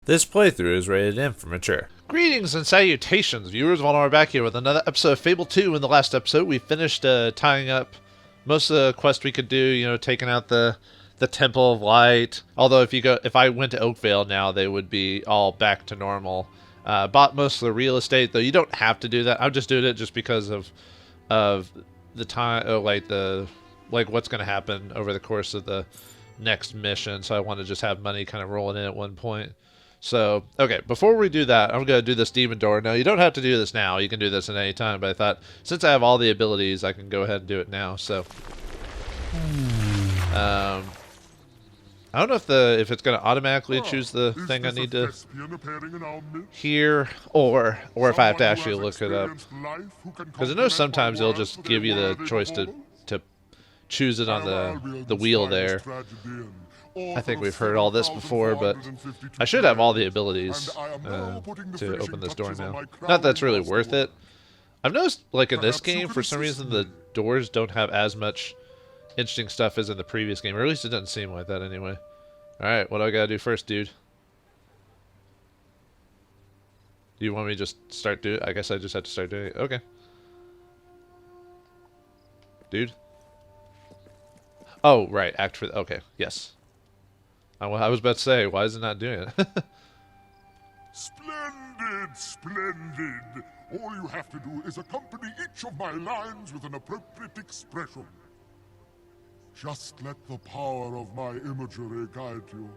This playthrough is rated M for mature. Greetings and salutations, viewers. Vauldemare back here with another episode of Fable 2. In the last episode, we finished tying up most of the quests we could do, you know, taking out the Temple of Light. Although if I went to Oakvale now, they would be all back to normal. Bought most of the real estate, though you don't have to do that. I'm just doing it just because of the time, like what's going to happen over the course of the next mission. So I want to just have money kind of rolling in at one point. So, okay, before we do that, I'm going to do this demon door. Now, you don't have to do this now. You can do this at any time, but I thought, since I have all the abilities, I can go ahead and do it now, so... I don't know if it's going to automatically choose the thing I need to hear, or if I have to actually look it up. Because I know sometimes it'll just give you the choice to choose it on the wheel there. I think we've heard all this before, but I should have all the abilities to open this door now. Not that it's really worth it. I've noticed, like in this game, for some reason the doors don't have as much interesting stuff as in the previous game, or at least it doesn't seem like that anyway. Alright, what do I gotta do first, dude? Do you want me to just start doing it? I guess I just have to start doing it. Okay. Dude? Oh, right, act for... Okay, yes. I was about to say, why is it not doing it? Splendid, splendid. All you have to do is accompany each of my lines with an appropriate expression. Just let the power of my imagery guide you.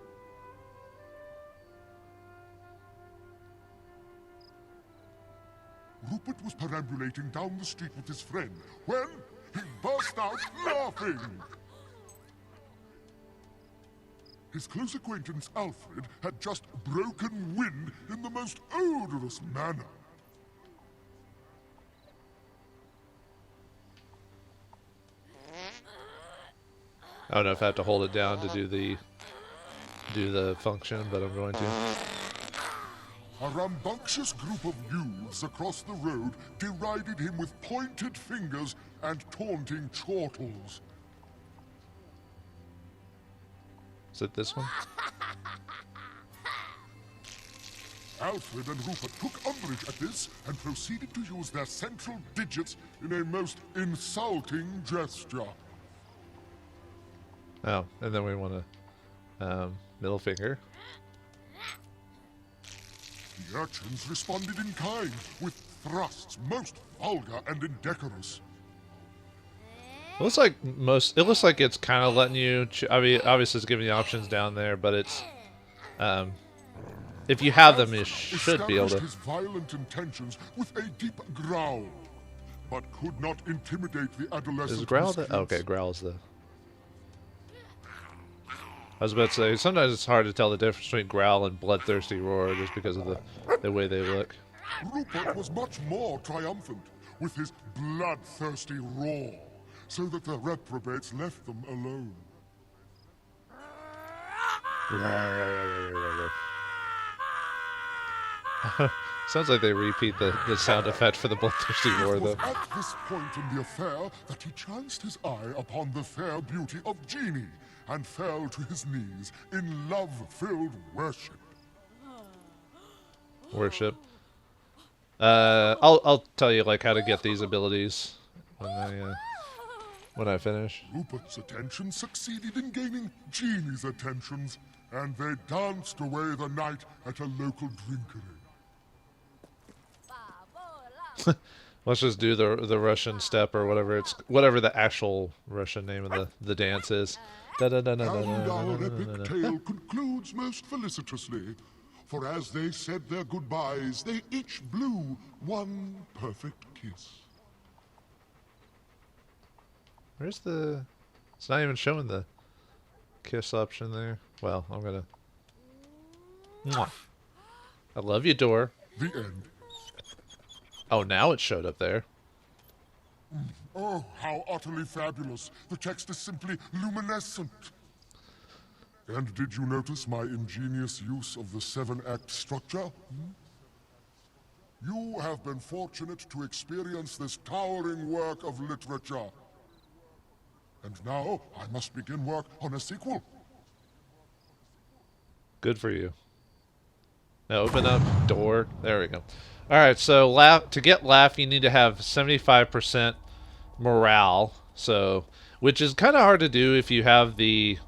Rupert was perambulating down the street with his friend when he burst out laughing. His close acquaintance Alfred had just broken wind in the most odorous manner. I don't know if I have to hold it down to do the function, but I'm going to. A rambunctious group of youths across the road derided him with pointed fingers and taunting chortles. Is it this one? Alfred and Rupert took umbrage at this and proceeded to use their central digits in a most insulting gesture. Oh, and then we want to middle finger. The urchins responded in kind, with thrusts most vulgar and indecorous. It looks like it's kind of letting you. I mean, obviously it's giving you options down there, but it's if you have them, you should be able to. His violent intentions with a deep growl, but could not intimidate the adolescent. Is growl the? Okay, growl's the. I was about to say, sometimes it's hard to tell the difference between growl and bloodthirsty roar just because of the way they look. Rupert was much more triumphant with his bloodthirsty roar, so that the reprobates left them alone. Sounds like they repeat the sound effect for the bloodthirsty roar, though. It was at this point in the affair that he chanced his eye upon the fair beauty of Jeannie, and fell to his knees in love-filled worship. Worship. I'll tell you like how to get these abilities when I finish. Rupert's attention succeeded in gaining Jeannie's attentions, and they danced away the night at a local drinkery. Let's just do the Russian step or whatever the actual Russian name of the dance is. And our epic tale concludes most felicitously, for as they said their goodbyes, they each blew one perfect kiss. Where's the... It's not even showing the kiss option there. Well, I'm gonna... Mwah. I love you, door. The end. Oh, now it showed up there. Oh, how utterly fabulous. The text is simply luminescent. And did you notice my ingenious use of the 7-act structure? You have been fortunate to experience this towering work of literature. And now I must begin work on a sequel. Good for you. Now open up door. There we go. All right, so to get laugh, you need to have 75% morale. So, which is kind of hard to do if you have the,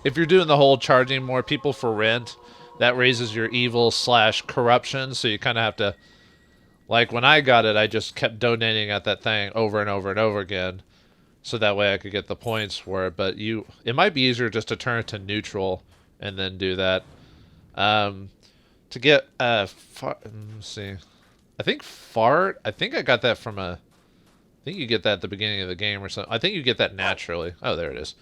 if you're doing the whole charging more people for rent. That raises your evil / corruption. So you kind of have to, like when I got it, I just kept donating at that thing over and over and over again. So that way I could get the points for it. But it might be easier just to turn it to neutral and then do that. To get, let's see. I think fart, I think I got that from I think you get that at the beginning of the game or something. I think you get that naturally. Oh, there it is.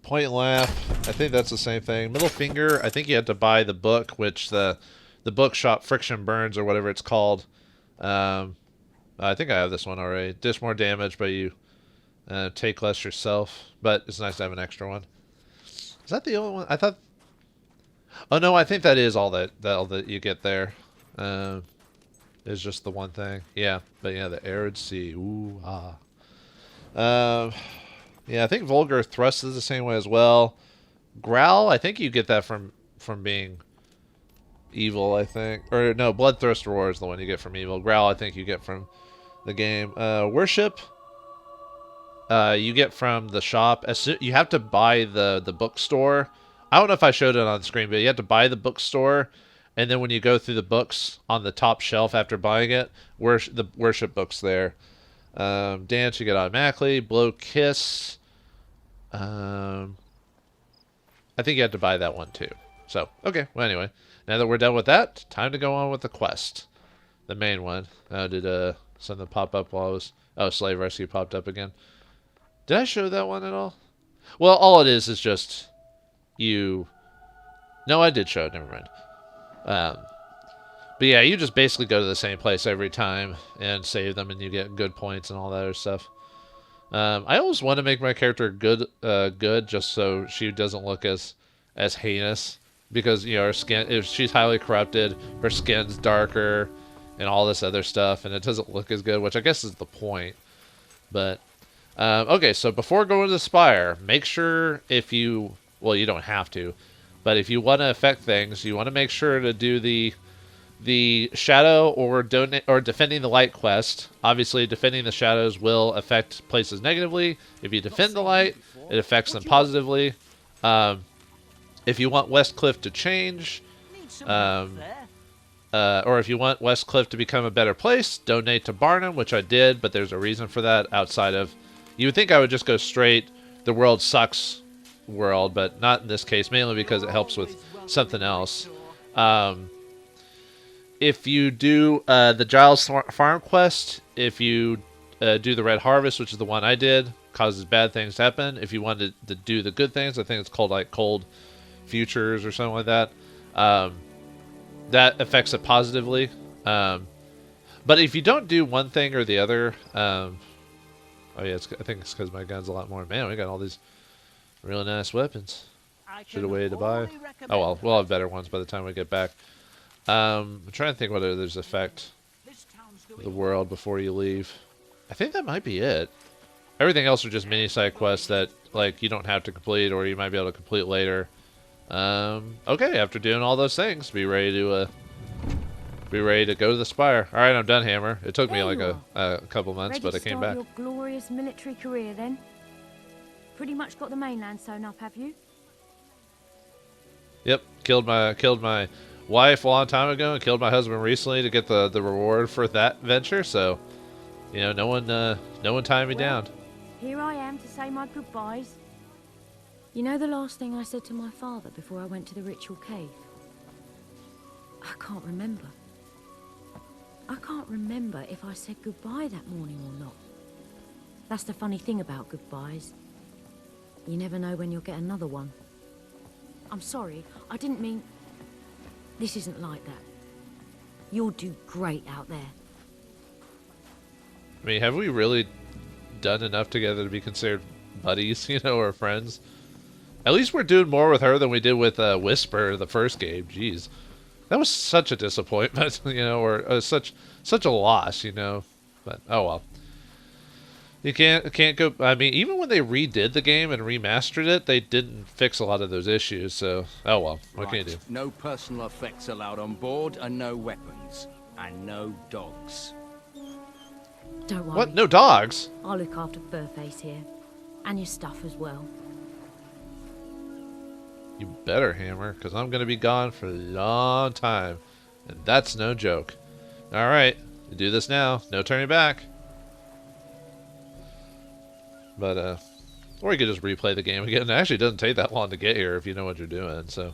Point laugh, I think that's the same thing. Middle finger, I think you had to buy the book, which the book shop Friction Burns or whatever it's called. I think I have this one already. Dish more damage, but you take less yourself. But it's nice to have an extra one. Is that the only one? I thought... Oh, no, I think that is all that you get there. Is just the one thing. Yeah, but yeah, the arid sea. Ooh, ah. Yeah, I think Vulgar Thrust is the same way as well. Growl, I think you get that from being evil, I think. Or, no, Bloodthirst Roar is the one you get from evil. Growl, I think you get from the game. Worship, you get from the shop. You have to buy the bookstore. I don't know if I showed it on the screen, but you have to buy the bookstore, and then when you go through the books on the top shelf after buying it, the worship book's there. Dance you get automatically. Blow Kiss. I think you have to buy that one too. So, okay. Well, anyway, now that we're done with that, time to go on with the quest. The main one. Did something pop up while I was... Oh, Slave Rescue popped up again. Did I show that one at all? Well, all it is just you... No, I did show it. Never mind. But yeah, you just basically go to the same place every time and save them, and you get good points and all that other stuff. I always want to make my character good, just so she doesn't look as heinous, because you know her skin. If she's highly corrupted, her skin's darker, and all this other stuff, and it doesn't look as good, which I guess is the point. But okay, so before going to the Spire, make sure you don't have to, but if you want to affect things, you want to make sure to do the shadow or defending the light quest. Obviously, defending the shadows will affect places negatively. If you defend the light, it affects them positively. If you want Westcliff to change, or if you want Westcliff to become a better place, donate to Barnum, which I did, but there's a reason for that outside of... You would think I would just go straight, the world sucks world, but not in this case, mainly because it helps with something else. If you do the Giles Farm quest, if you do the Red Harvest, which is the one I did, causes bad things to happen. If you wanted to do the good things, I think it's called like Cold Futures or something like that. That affects it positively. But if you don't do one thing or the other, oh yeah, I think it's because my gun's a lot more. Man, we got all these really nice weapons. Should have waited to buy. Oh well, we'll have better ones by the time we get back. I'm trying to think whether there's effect the world before you leave. I think that might be it. Everything else are just mini side quests that like you don't have to complete, or you might be able to complete later. Okay, after doing all those things, be ready to go to the Spire. All right, I'm done, Hammer. It took me like a couple months, but I came back. Your glorious military career, then. Pretty much got the mainland sewn up, have you? Yep, killed my wife a long time ago and killed my husband recently to get the reward for that venture. So, you know, no one tied me down. Here I am to say my goodbyes. You know the last thing I said to my father before I went to the ritual cave? I can't remember. I can't remember if I said goodbye that morning or not. That's the funny thing about goodbyes. You never know when you'll get another one. I'm sorry, I didn't mean... This isn't like that. You'll do great out there. I mean, have we really done enough together to be considered buddies, you know, or friends? At least we're doing more with her than we did with Whisper the first game. Jeez. That was such a disappointment, you know, or such a loss, you know. But, oh well. You can't go. I mean, even when they redid the game and remastered it, they didn't fix a lot of those issues. So, oh well. What can you do? No personal effects allowed on board, and no weapons, and no dogs. Don't worry. What? No dogs? I'll look after Furface here. And your stuff as well. You better, Hammer, because I'm going to be gone for a long time. And that's no joke. Alright, you do this now. No turning back. But, or you could just replay the game again. It actually doesn't take that long to get here if you know what you're doing, so.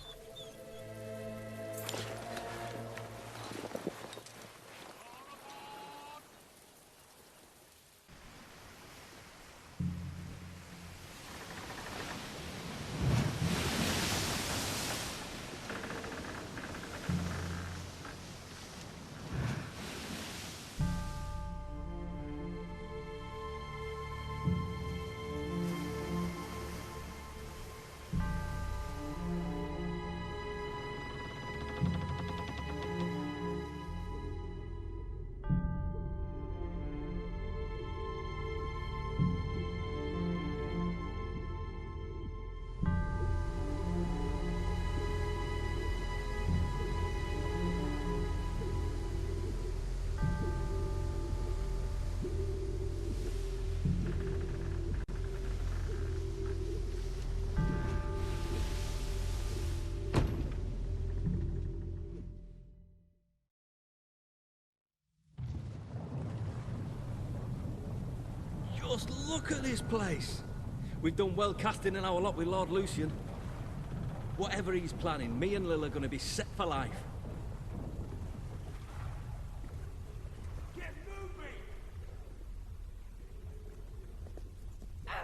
Just look at this place. We've done well casting in our lot with Lord Lucian. Whatever he's planning, me and Lil are going to be set for life. Get moving!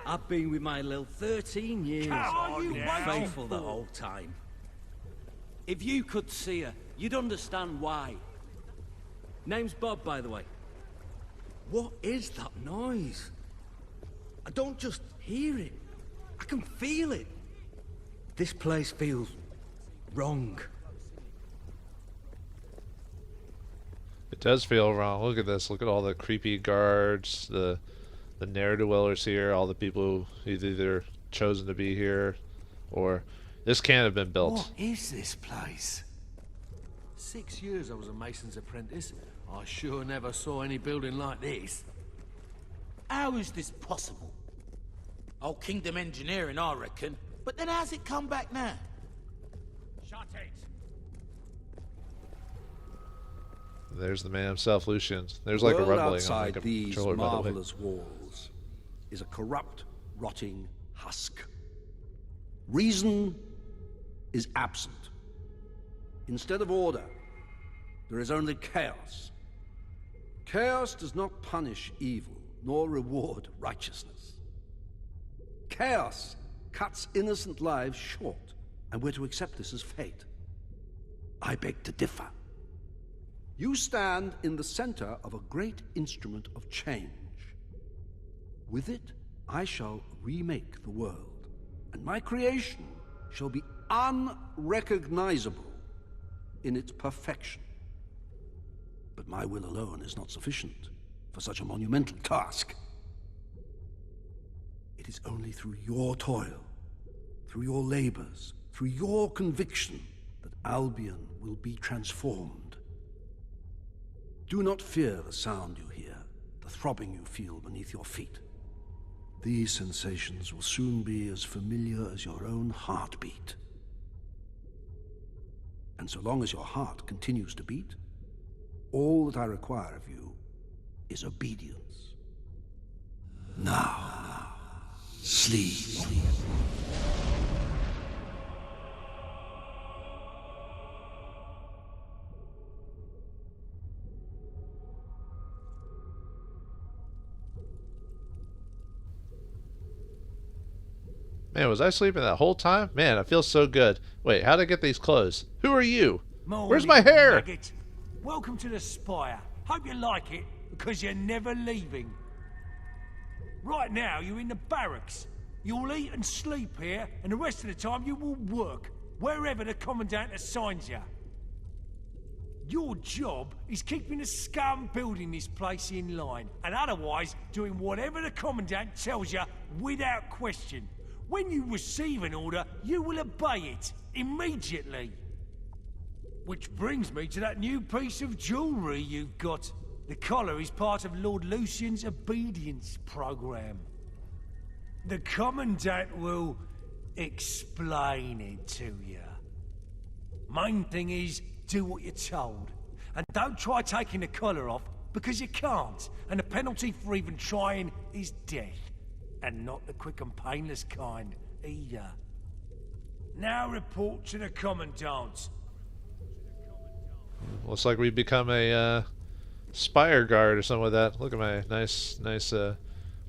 I've been with my Lil 13 years. Come on, you faithful the whole time. If you could see her, you'd understand why. Name's Bob, by the way. What is that noise? I don't just hear it. I can feel it. This place feels wrong. It does feel wrong. Look at this. Look at all the creepy guards, the ne'er-do-wellers here, all the people who either chosen to be here, or this can't have been built. What is this place? 6 years I was a mason's apprentice. I sure never saw any building like this. How is this possible? Old Kingdom engineering, I reckon. But then how's it come back now? Shut it! There's the man himself, Lucian. There's like a world rumbling on outside the these controller, by the way. marvelous walls is a corrupt, rotting husk. Reason is absent. Instead of order, there is only chaos. Chaos does not punish evil, nor reward righteousness. Chaos cuts innocent lives short, and we're to accept this as fate. I beg to differ. You stand in the center of a great instrument of change. With it, I shall remake the world, and my creation shall be unrecognizable in its perfection. But my will alone is not sufficient for such a monumental task. It is only through your toil, through your labors, through your conviction, that Albion will be transformed. Do not fear the sound you hear, the throbbing you feel beneath your feet. These sensations will soon be as familiar as your own heartbeat. And so long as your heart continues to beat, all that I require of you is obedience. Now, sleep. Man, was I sleeping that whole time? Man, I feel so good. Wait, how'd I get these clothes? Who are you? Where's my hair? Nugget. Welcome to the Spire. Hope you like it, because you're never leaving. Right now, you're in the barracks. You'll eat and sleep here, and the rest of the time you will work, wherever the Commandant assigns you. Your job is keeping the scum building this place in line, and otherwise doing whatever the Commandant tells you without question. When you receive an order, you will obey it immediately. Which brings me to that new piece of jewellery you've got. The collar is part of Lord Lucian's obedience program. The Commandant will explain it to you. Main thing is, do what you're told. And don't try taking the collar off, because you can't. And the penalty for even trying is death. And not the quick and painless kind, either. Now report to the Commandant. Looks like we've become a Spire guard or something like that. Look at my nice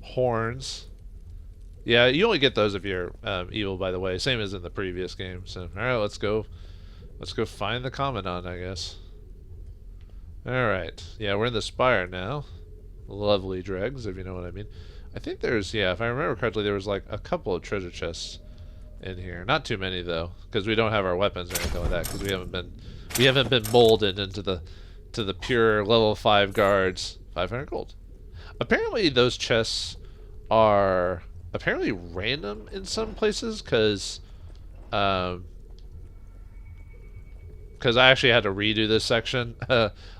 horns. Yeah, you only get those if you're evil, by the way. Same as in the previous game. So, alright, let's go find the Commandant, I guess. Alright. Yeah, we're in the Spire now. Lovely dregs, if you know what I mean. I think there's, yeah, if I remember correctly, there was like a couple of treasure chests in here. Not too many, though, because we don't have our weapons or anything like that, because we haven't been molded into the pure level 5 guards. 500 gold. Apparently, those chests are apparently random in some places, because I actually had to redo this section.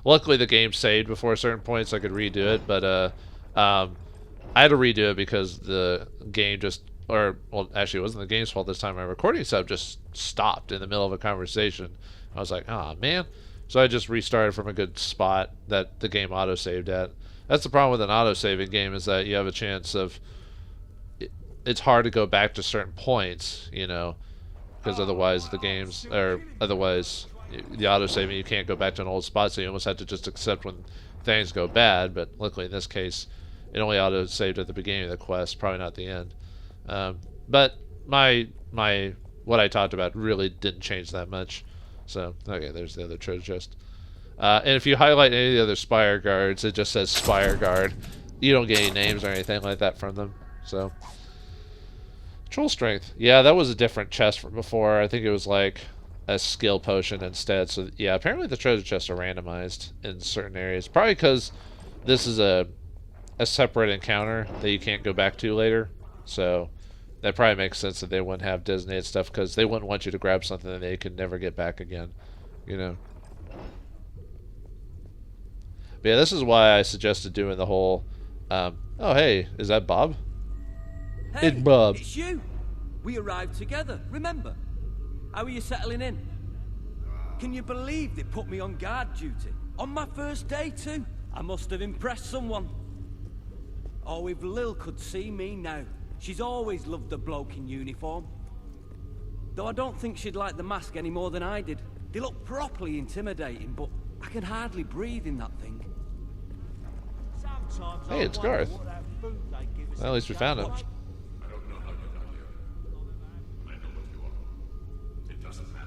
Luckily, the game saved before a certain point, so I could redo it. But I had to redo it because the game just, or well, actually, it wasn't the game's fault this time. My recording setup just stopped in the middle of a conversation. I was like, oh man. So I just restarted from a good spot that the game auto-saved at. That's the problem with an auto-saving game, is that you have a chance of, it's hard to go back to certain points, you know, because otherwise the games, or otherwise the auto-saving, you can't go back to an old spot, so you almost have to just accept when things go bad. But luckily in this case, it only auto-saved at the beginning of the quest, probably not the end. But what I talked about really didn't change that much. So, okay, there's the other treasure chest. And if you highlight any of the other Spire guards, it just says Spire guard. You don't get any names or anything like that from them. So, Troll strength. Yeah, that was a different chest from before. I think it was like a skill potion instead. So, yeah, apparently the treasure chests are randomized in certain areas. Probably because this is a separate encounter that you can't go back to later. So, that probably makes sense that they wouldn't have designated stuff, because they wouldn't want you to grab something that they could never get back again, you know. But yeah, this is why I suggested doing the whole, oh hey, is that Bob? Hey, it's Bob. It's you. We arrived together, remember? How are you settling in? Can you believe they put me on guard duty? On my first day too? I must have impressed someone. Oh, if Lil could see me now. She's always loved the bloke in uniform. Though I don't think she'd like the mask any more than I did. They look properly intimidating, but I can hardly breathe in that thing. Hey, it's Garth. Well, at least we found him. I don't know how you got here. I know what you are. It doesn't matter.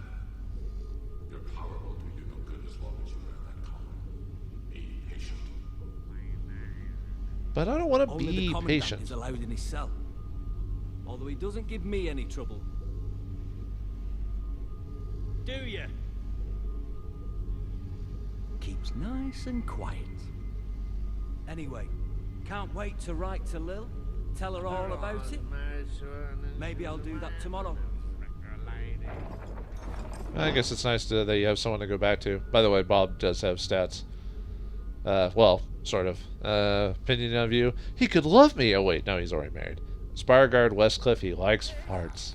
Your power will do you no good as long as you wear that collar. Be patient. But I don't want to Only be the Commandant patient. is allowed in his cell. Although he doesn't give me any trouble. Do you? Keeps nice and quiet. Anyway, can't wait to write to Lil. Tell her all about it. Maybe I'll do that tomorrow. I guess it's nice that you have someone to go back to. By the way, Bob does have stats. Well, sort of. Opinion of you. He could love me. Oh wait, no, he's already married. Spire guard Westcliff, he likes farts.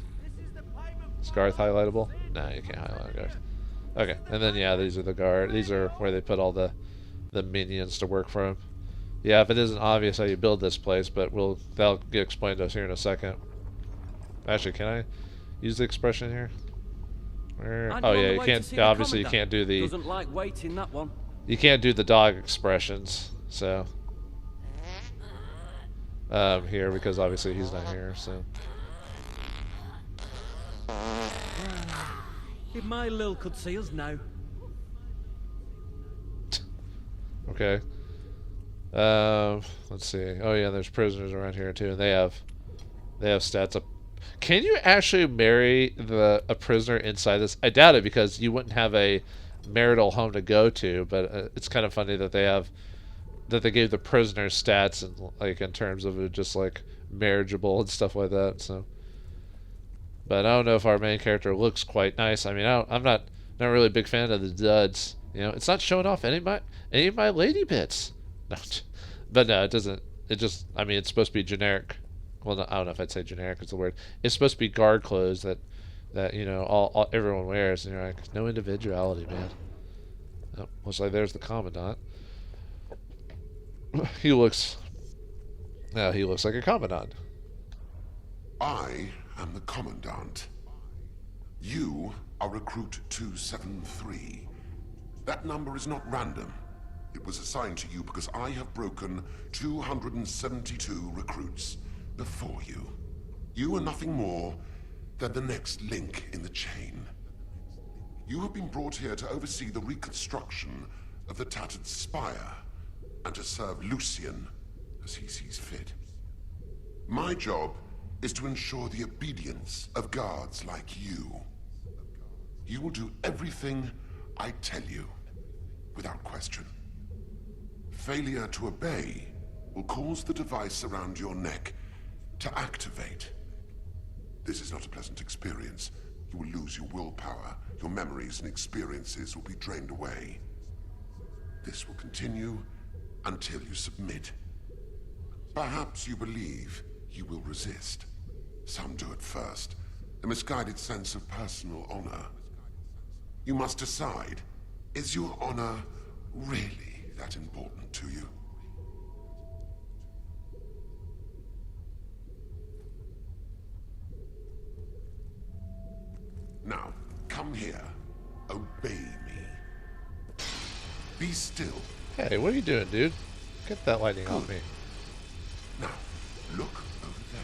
Is Garth highlightable? Nah, you can't highlight Garth. Okay, and then yeah, these are the guard. These are where they put all the minions to work for him. Yeah, if it isn't obvious how you build this place, but that'll get explained to us here in a second. Actually, can I use the expression here? Oh yeah, you can't. Obviously, you can't do the. Doesn't like waiting, that one. You can't do the dog expressions, so. Here, because obviously he's not here, so. If my Lil could see us now. Okay. Let's see. Oh yeah, there's prisoners around here too, and they have stats up. Can you actually marry a prisoner inside this? I doubt it, because you wouldn't have a marital home to go to, but it's kind of funny that they gave the prisoners stats and like in terms of it just like marriageable and stuff like that. So, but I don't know if our main character looks quite nice. I mean, I'm not really a big fan of the duds. You know, it's not showing off any of my lady bits. No, but no, it doesn't. It just, I mean, it's supposed to be generic. Well, no, I don't know if I'd say generic is the word. It's supposed to be guard clothes that you know all everyone wears, and you're like, no individuality, man. Oh, looks like there's the commandant. He looks like a commandant. I am the Commandant. You are Recruit 273. That number is not random. It was assigned to you because I have broken 272 recruits before you. You are nothing more than the next link in the chain. You have been brought here to oversee the reconstruction of the tattered Spire and to serve Lucian as he sees fit. My job is to ensure the obedience of guards like you. You will do everything I tell you, without question. Failure to obey will cause the device around your neck to activate. This is not a pleasant experience. You will lose your willpower, your memories and experiences will be drained away. This will continue until you submit. Perhaps you believe you will resist. Some do at first, a misguided sense of personal honor. You must decide, is your honor really that important to you? Now, come here. Obey me. Be still. Hey, what are you doing, dude? Get that lightning off me. Now, look over there.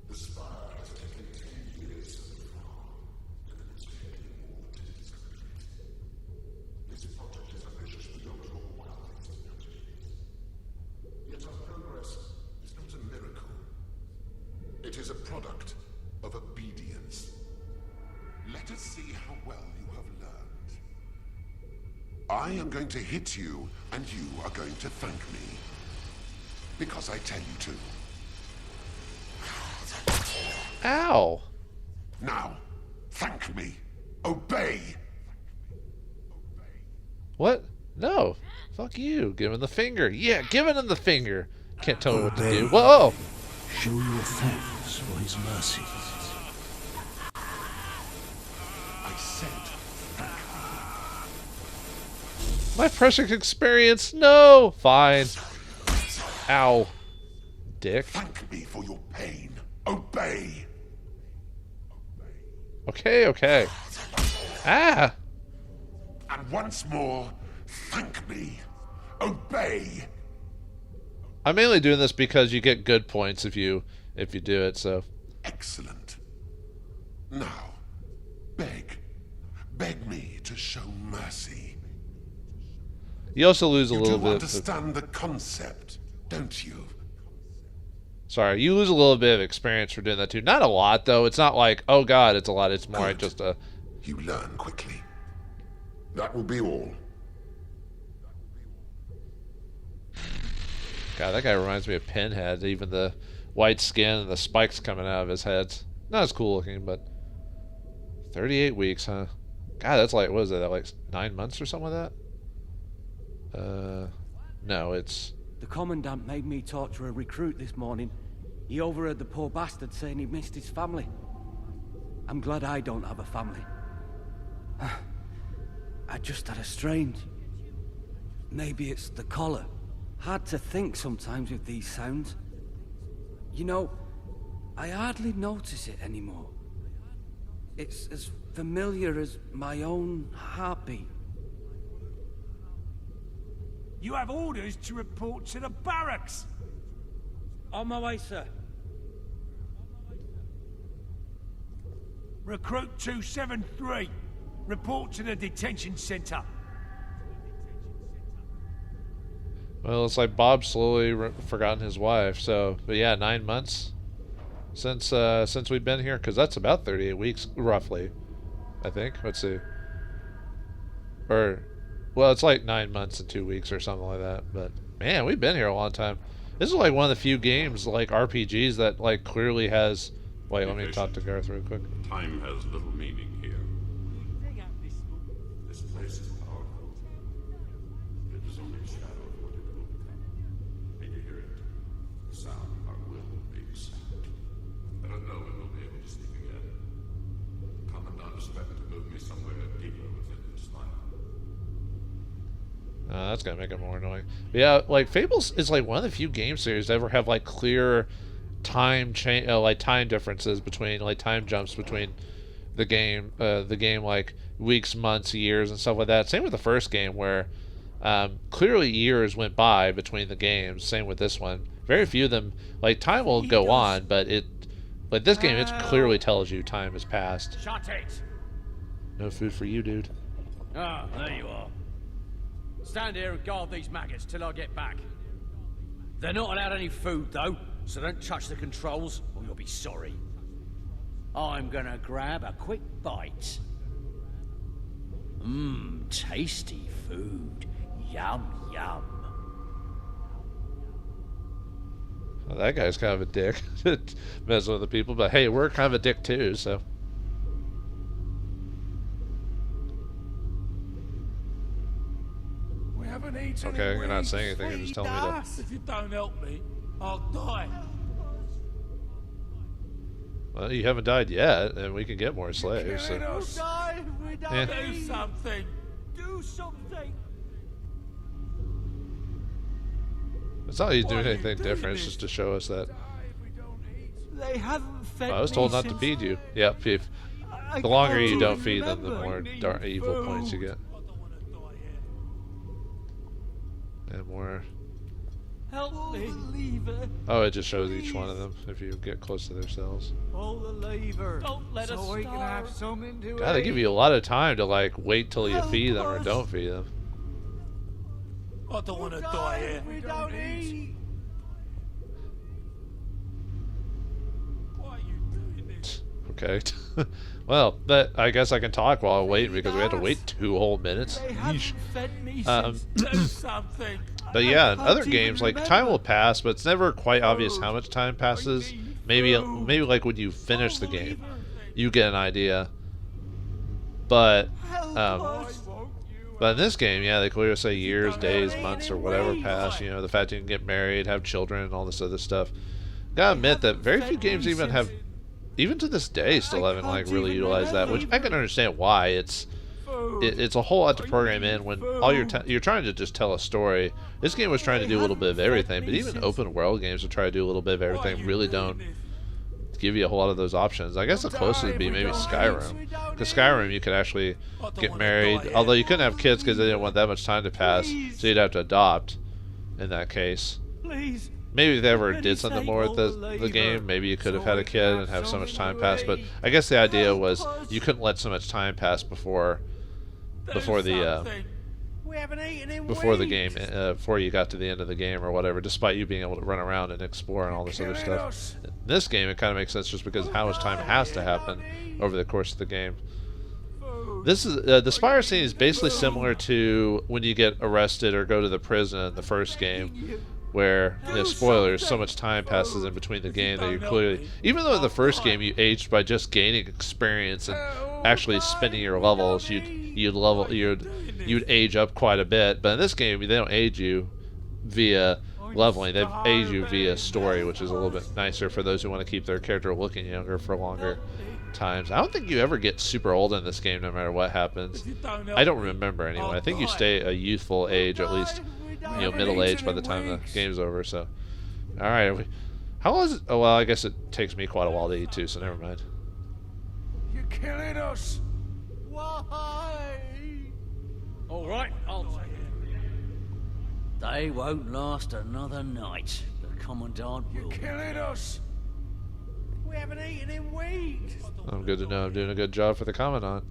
The Spire has taken 10 years so far, and it's taking more to complete. This project is ambitious beyond your wildest imaginations. Yet our progress is not a miracle. It is a product of obedience. Let us see how well you have learned. I am going to hit you, and you are going to thank me. Because I tell you to. Ow! Now, thank me. Obey! What? No. Fuck you. Give him the finger. Yeah, give him the finger. Can't tell me what to do. Whoa! Show your thanks for his mercy. I said thank me. My precious experience. No. Fine. Ow. Dick. Thank me for your pain. Obey! Okay, okay. Ah! And once more, thank me. Obey! I'm mainly doing this because you get good points if you do it, so. Excellent. Now, beg me to show mercy. You also lose a You little do bit. understand the concept, don't you? Sorry, you lose a little bit of experience for doing that too. Not a lot, though. It's not like, oh god, it's a lot. It's more Good. just a... You learn quickly. That will be all. God, that guy reminds me of Pinhead. Even the white skin and the spikes coming out of his head. Not as cool looking, but... 38 weeks, huh? God, that's like, what is that, like 9 months or something like that? No, it's... The Commandant made me talk to a recruit this morning. He overheard the poor bastard saying he missed his family. I'm glad I don't have a family. I just had a strange... Maybe it's the collar. Hard to think sometimes with these sounds. You know, I hardly notice it anymore. It's as familiar as my own heartbeat. You have orders to report to the barracks. On my way, sir. Recruit 273. Report to the detention center. Well, it's like Bob slowly forgotten his wife. So, but yeah, 9 months since we've been here, because that's about 38 weeks roughly. I think. Let's see. Or, well, it's like 9 months and 2 weeks or something like that. But man, we've been here a long time. This is like one of the few games, like RPGs, that like clearly has. Wait, let me talk to Garth real quick. Time has little meaning here. This place is powerful. It is only a shadow of what it will become. And you hear it. The sound of our will being sapped. I don't know when we'll be able to sleep again. The Commandant is threatened to move me somewhere deeper within this life. That's gonna make it more annoying. But yeah, like Fables is like one of the few game series that ever have like clear time like time differences between, like time jumps between the game like weeks, months, years, and stuff like that. Same with the first game, where clearly years went by between the games. Same with this one. Very few of them, like time will go on, but like this game, it clearly tells you time has passed. Shut it! No food for you, dude. Ah, there you are. Stand here and guard these maggots till I get back. They're not allowed any food, though, so don't touch the controls or you'll be sorry. I'm gonna grab a quick bite. Mmm, tasty food. Yum, yum. Well, that guy's kind of a dick. Messing with the people, but hey, we're kind of a dick too, so. Okay, you're not saying anything, you're just telling me that. If you don't help me, I'll die. Well, you haven't died yet, and we can get more slaves. So. Die if we don't do something. Do something. It's not that he's doing anything different, it's just to show us that. They haven't fed me. I was told not to feed you. Yep, the longer you don't feed them, the more evil points you get. And more. Help me. Lever. Oh, it just shows each one of them if you get close to their cells. Pull the lever. Don't let us so we can have something to God, they give you a lot of time to like wait till you feed them or don't feed them. I don't want to die here. We don't eat. Why are you doing this? Okay. Well, but I guess I can talk while I wait because we had to wait 2 whole minutes. But yeah, in other games, like time will pass, but it's never quite obvious how much time passes. Maybe like when you finish the game, you get an idea. But in this game, yeah, they clearly say years, days, months, or whatever pass. You know, the fact you can get married, have children, and all this other stuff. Gotta admit that very few games even have. Even to this day, still haven't like really utilized that, which I can understand why. It's a whole lot to program in when all you're trying to just tell a story. This game was trying to do a little bit of everything, but even open world games that try to do a little bit of everything really don't give you a whole lot of those options. I guess the closest would be maybe Skyrim, because Skyrim you could actually get married, although you couldn't have kids because they didn't want that much time to pass, so you'd have to adopt in that case. Please. Maybe if they ever did something more with the game, maybe you could have had a kid and have so much time pass. But I guess the idea was you couldn't let so much time pass before you got to the end of the game or whatever, despite you being able to run around and explore and all this other stuff. In this game, it kind of makes sense just because how much time has to happen over the course of the game. This is the Spire scene is basically similar to when you get arrested or go to the prison in the first game, where, you know, spoilers, so much time passes in between the game that you clearly, even though in the first game you aged by just gaining experience and actually spending your levels, you'd age up quite a bit. But in this game, they don't age you via leveling; they age you via story, which is a little bit nicer for those who want to keep their character looking younger for longer times. I don't think you ever get super old in this game, no matter what happens. I don't remember anyway. I think you stay a youthful age, at least. You know, middle age by the time the game's over. So, all right. How long is it? Oh well, I guess it takes me quite a while to eat too. So never mind. You're killing us. Why? All right, I'll take it. They won't last another night. The Commandant will. You're killing us. We haven't eaten in weeks. I'm good to know I'm doing a good job for the Commandant.